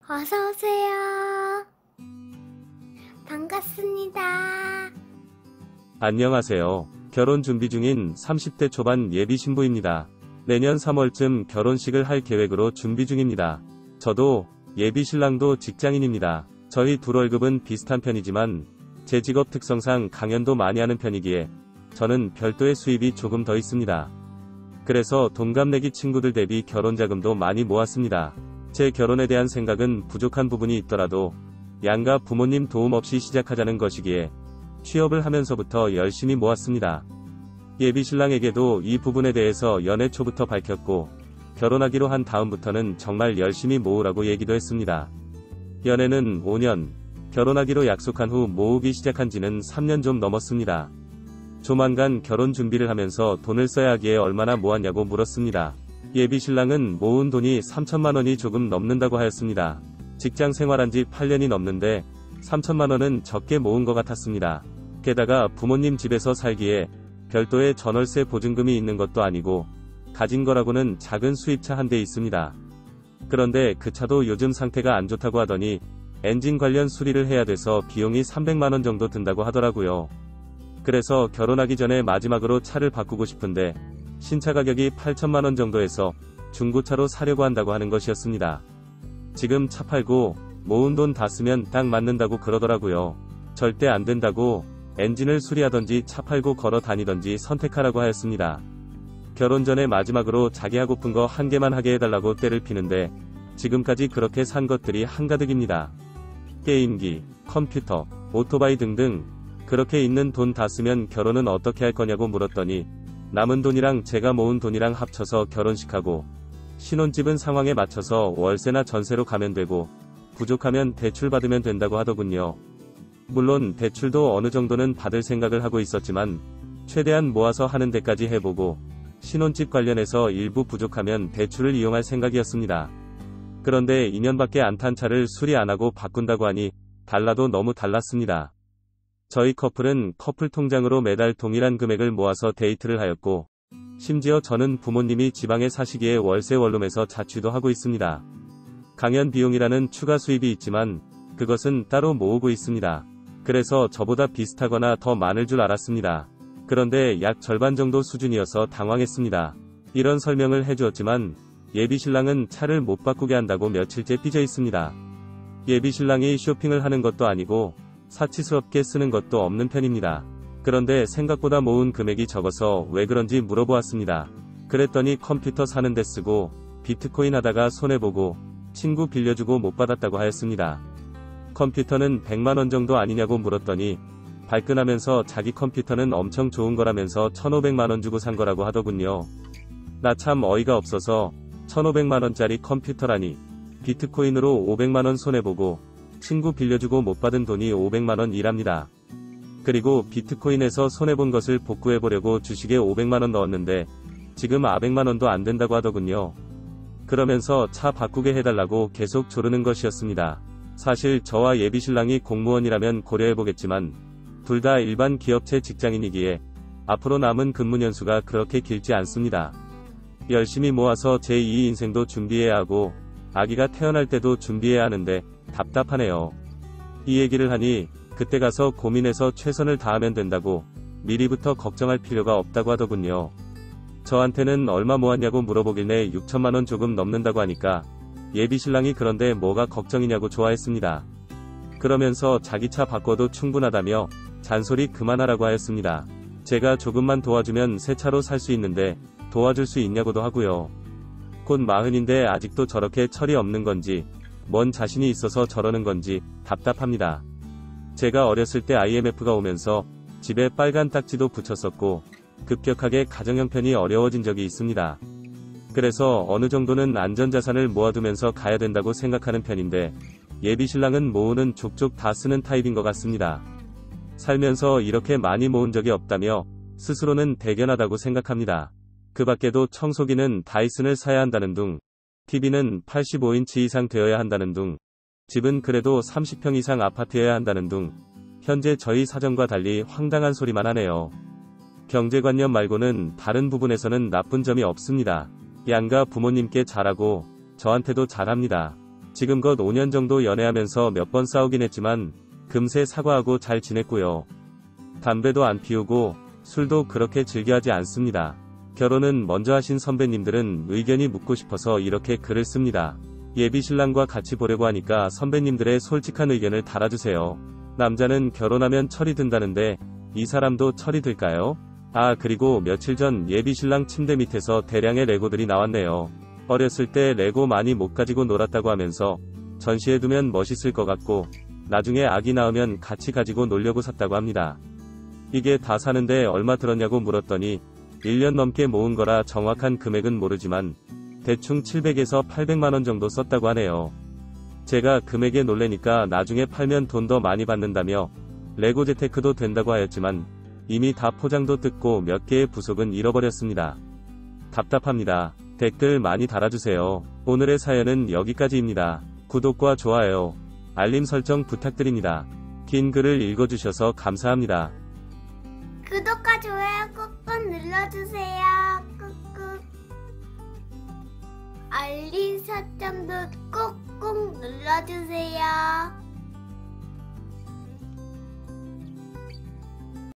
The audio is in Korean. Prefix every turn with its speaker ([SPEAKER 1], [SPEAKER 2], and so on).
[SPEAKER 1] 어서 오세요. 반갑습니다.
[SPEAKER 2] 안녕하세요. 결혼 준비 중인 30대 초반 예비 신부입니다. 내년 3월쯤 결혼식을 할 계획으로 준비 중입니다. 저도 예비 신랑도 직장인입니다. 저희 둘 월급은 비슷한 편이지만 제 직업 특성상 강연도 많이 하는 편이기에 저는 별도의 수입이 조금 더 있습니다. 그래서 동갑내기 친구들 대비 결혼자금도 많이 모았습니다. 제 결혼에 대한 생각은 부족한 부분이 있더라도 양가 부모님 도움 없이 시작하자는 것이기에 취업을 하면서부터 열심히 모았습니다. 예비 신랑에게도 이 부분에 대해서 연애 초부터 밝혔고 결혼하기로 한 다음부터는 정말 열심히 모으라고 얘기도 했습니다. 연애는 5년, 결혼하기로 약속한 후 모으기 시작한 지는 3년 좀 넘었습니다. 조만간 결혼 준비를 하면서 돈을 써야 하기에 얼마나 모았냐고 물었습니다. 예비 신랑은 모은 돈이 3천만 원이 조금 넘는다고 하였습니다. 직장 생활한 지 8년이 넘는데 3천만 원은 적게 모은 것 같았습니다. 게다가 부모님 집에서 살기에 별도의 전월세 보증금이 있는 것도 아니고 가진 거라고는 작은 수입차 한 대 있습니다. 그런데 그 차도 요즘 상태가 안 좋다고 하더니 엔진 관련 수리를 해야 돼서 비용이 300만 원 정도 든다고 하더라고요. 그래서 결혼하기 전에 마지막으로 차를 바꾸고 싶은데 신차 가격이 8천만 원 정도에서 중고차로 사려고 한다고 하는 것이었습니다. 지금 차 팔고 모은 돈 다 쓰면 딱 맞는다고 그러더라고요. 절대 안 된다고 엔진을 수리하던지 차 팔고 걸어 다니던지 선택하라고 하였습니다. 결혼 전에 마지막으로 자기 하고픈 거 한 개만 하게 해달라고 떼를 피는데 지금까지 그렇게 산 것들이 한가득입니다. 게임기, 컴퓨터, 오토바이 등등. 그렇게 있는 돈 다 쓰면 결혼은 어떻게 할 거냐고 물었더니 남은 돈이랑 제가 모은 돈이랑 합쳐서 결혼식하고 신혼집은 상황에 맞춰서 월세나 전세로 가면 되고 부족하면 대출 받으면 된다고 하더군요. 물론 대출도 어느 정도는 받을 생각을 하고 있었지만 최대한 모아서 하는 데까지 해보고 신혼집 관련해서 일부 부족하면 대출을 이용할 생각이었습니다. 그런데 2년밖에 안 탄 차를 수리 안 하고 바꾼다고 하니 달라도 너무 달랐습니다. 저희 커플은 커플 통장으로 매달 동일한 금액을 모아서 데이트를 하였고 심지어 저는 부모님이 지방에 사시기에 월세 원룸에서 자취도 하고 있습니다. 강연 비용이라는 추가 수입이 있지만 그것은 따로 모으고 있습니다. 그래서 저보다 비슷하거나 더 많을 줄 알았습니다. 그런데 약 절반 정도 수준이어서 당황했습니다. 이런 설명을 해주었지만 예비 신랑은 차를 못 바꾸게 한다고 며칠째 삐져 있습니다. 예비 신랑이 쇼핑을 하는 것도 아니고 사치스럽게 쓰는 것도 없는 편입니다. 그런데 생각보다 모은 금액이 적어서 왜 그런지 물어보았습니다. 그랬더니 컴퓨터 사는 데 쓰고 비트코인 하다가 손해보고 친구 빌려주고 못 받았다고 하였습니다. 컴퓨터는 100만 원 정도 아니냐고 물었더니 발끈하면서 자기 컴퓨터는 엄청 좋은 거라면서 1,500만 원 주고 산 거라고 하더군요. 나 참 어이가 없어서 1,500만 원짜리 컴퓨터라니 비트코인으로 500만 원 손해보고 친구 빌려주고 못 받은 돈이 500만 원이랍니다. 그리고 비트코인에서 손해본 것을 복구해보려고 주식에 500만 원 넣었는데 지금 400만 원도 안 된다고 하더군요. 그러면서 차 바꾸게 해달라고 계속 조르는 것이었습니다. 사실 저와 예비 신랑이 공무원이라면 고려해보겠지만 둘 다 일반 기업체 직장인이기에 앞으로 남은 근무 연수가 그렇게 길지 않습니다. 열심히 모아서 제2 인생도 준비해야 하고 아기가 태어날 때도 준비해야 하는데 답답하네요. 이 얘기를 하니 그때 가서 고민해서 최선을 다하면 된다고 미리부터 걱정할 필요가 없다고 하더군요. 저한테는 얼마 모았냐고 물어보길래 6천만 원 조금 넘는다고 하니까 예비 신랑이 그런데 뭐가 걱정이냐고 좋아했습니다. 그러면서 자기 차 바꿔도 충분하다며 잔소리 그만하라고 하였습니다. 제가 조금만 도와주면 새 차로 살 수 있는데 도와줄 수 있냐고도 하고요. 곧 40인데 아직도 저렇게 철이 없는 건지 뭔 자신이 있어서 저러는 건지 답답합니다. 제가 어렸을 때 IMF가 오면서 집에 빨간 딱지도 붙였었고 급격하게 가정 형편이 어려워진 적이 있습니다. 그래서 어느 정도는 안전자산을 모아두면서 가야 된다고 생각하는 편인데 예비 신랑은 모으는 족족 다 쓰는 타입인 것 같습니다. 살면서 이렇게 많이 모은 적이 없다며 스스로는 대견하다고 생각합니다. 그 밖에도 청소기는 다이슨을 사야 한다는 둥, TV는 85인치 이상 되어야 한다는 둥, 집은 그래도 30평 이상 아파트여야 한다는 둥, 현재 저희 사정과 달리 황당한 소리만 하네요. 경제관념 말고는 다른 부분에서는 나쁜 점이 없습니다. 양가 부모님께 잘하고 저한테도 잘합니다. 지금껏 5년 정도 연애하면서 몇 번 싸우긴 했지만 금세 사과하고 잘 지냈고요. 담배도 안 피우고 술도 그렇게 즐겨하지 않습니다. 결혼은 먼저 하신 선배님들은 의견이 묻고 싶어서 이렇게 글을 씁니다. 예비신랑과 같이 보려고 하니까 선배님들의 솔직한 의견을 달아주세요. 남자는 결혼하면 철이 든다는데 이 사람도 철이 들까요? 아, 그리고 며칠 전 예비신랑 침대 밑에서 대량의 레고들이 나왔네요. 어렸을 때 레고 많이 못 가지고 놀았다고 하면서 전시해두면 멋있을 것 같고 나중에 아기 낳으면 같이 가지고 놀려고 샀다고 합니다. 이게 다 사는데 얼마 들었냐고 물었더니 1년 넘게 모은 거라 정확한 금액은 모르지만 대충 700에서 800만원 정도 썼다고 하네요. 제가 금액에 놀래니까 나중에 팔면 돈 더 많이 받는다며 레고 재테크도 된다고 하였지만 이미 다 포장도 뜯고 몇 개의 부속은 잃어버렸습니다. 답답합니다. 댓글 많이 달아주세요. 오늘의 사연은 여기까지입니다. 구독과 좋아요, 알림 설정 부탁드립니다. 긴 글을 읽어주셔서 감사합니다.
[SPEAKER 1] 구독과 좋아요 꾹꾹 눌러주세요. 꾹꾹. 알림 설정도 꾹꾹 눌러주세요.